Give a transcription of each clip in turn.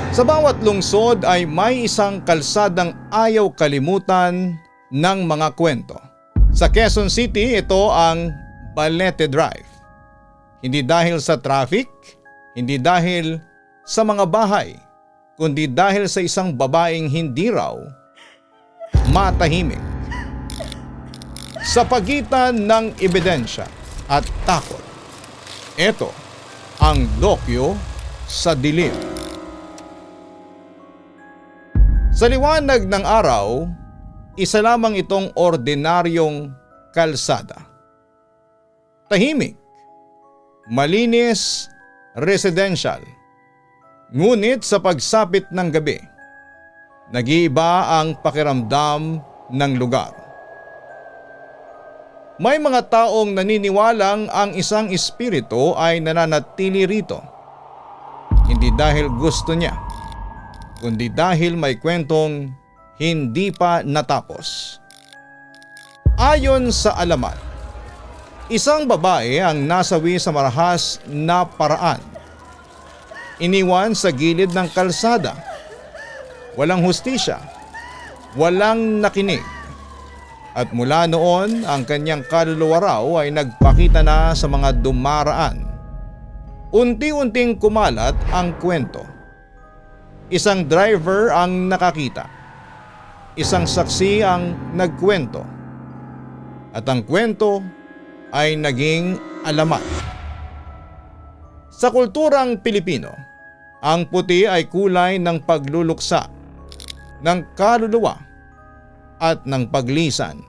Sa bawat lungsod ay may isang kalsadang ayaw kalimutan ng mga kwento. Sa Quezon City, ito ang Balete Drive. Hindi dahil sa traffic, hindi dahil sa mga bahay, kundi dahil sa isang babaeng hindi raw matahimik. Sa pagitan ng ebidensya at takot, ito ang dokyo sa dilim. Sa liwanag ng araw, isa lamang itong ordinaryong kalsada. Tahimik, malinis, residential. Ngunit sa pagsapit ng gabi, nag-iiba ang pakiramdam ng lugar. May mga taong naniniwalang ang isang espiritu ay nananatili rito. Hindi dahil gusto niya, kundi dahil may kwentong hindi pa natapos. Ayon sa alamat, isang babae ang nasawi sa marahas na paraan. Iniwan sa gilid ng kalsada. Walang hustisya, walang nakinig. At mula noon, ang kanyang kaluluwa raw ay nagpakita na sa mga dumaraan. Unti-unting kumalat ang kwento. Isang driver ang nakakita. Isang saksi ang nagkwento. At ang kwento ay naging alamat. Sa kulturang Pilipino, ang puti ay kulay ng pagluluksa, ng kaluluwa at ng paglisan.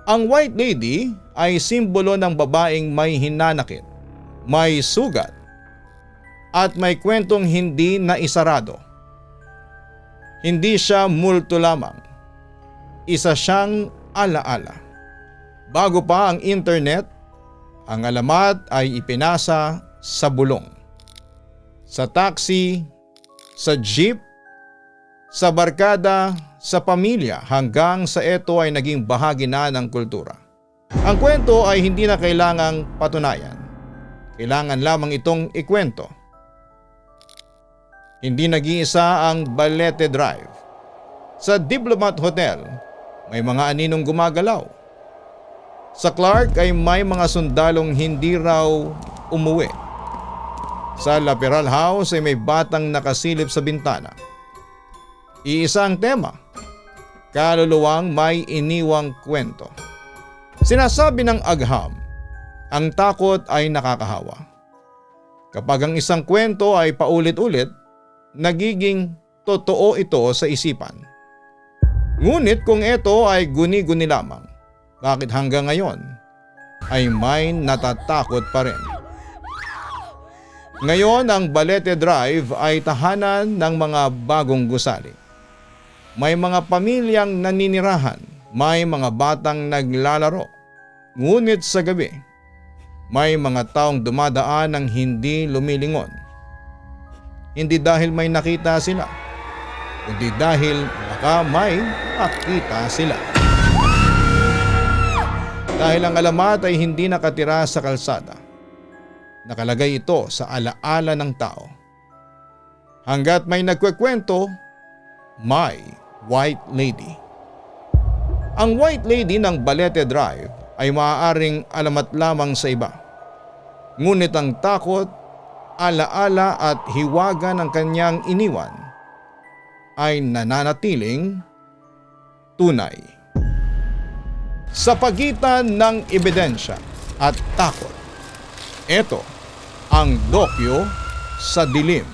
Ang white lady ay simbolo ng babaeng may hinanakit, may sugat, at may kwentong hindi naisarado. Hindi siya multo lamang. Isa siyang alaala. Bago pa ang internet, ang alamat ay ipinasa sa bulong, sa taxi, sa jeep, sa barkada, sa pamilya hanggang sa ito ay naging bahagi na ng kultura. Ang kwento ay hindi na kailangang patunayan. Kailangan lamang itong ikwento. Hindi nag-iisa ang Balete Drive. Sa Diplomat Hotel, may mga aninong gumagalaw. Sa Clark ay may mga sundalong hindi raw umuwi. Sa Laperal House ay may batang nakasilip sa bintana. Iisa ang tema, kaluluwang may iniwang kwento. Sinasabi ng agham, ang takot ay nakakahawa. Kapag ang isang kwento ay paulit-ulit, nagiging totoo ito sa isipan. Ngunit kung ito ay guni-guni lamang, bakit hanggang ngayon ay may natatakot pa rin? Ngayon ang Balete Drive ay tahanan ng mga bagong gusali. May mga pamilyang naninirahan, may mga batang naglalaro. Ngunit sa gabi, may mga taong dumadaan ng hindi lumilingon. Hindi dahil may nakita sila, kundi dahil baka may makita sila. Dahil ang alamat ay hindi nakatira sa kalsada, nakalagay ito sa alaala ng tao. Hanggat may nagkukwento, may white lady. Ang white lady ng Balete Drive ay maaaring alamat lamang sa iba. Ngunit ang takot, alaala at hiwaga ng kanyang iniwan ay nananatiling tunay. Sa pagitan ng ebidensya at takot, ito ang dokyo sa dilim.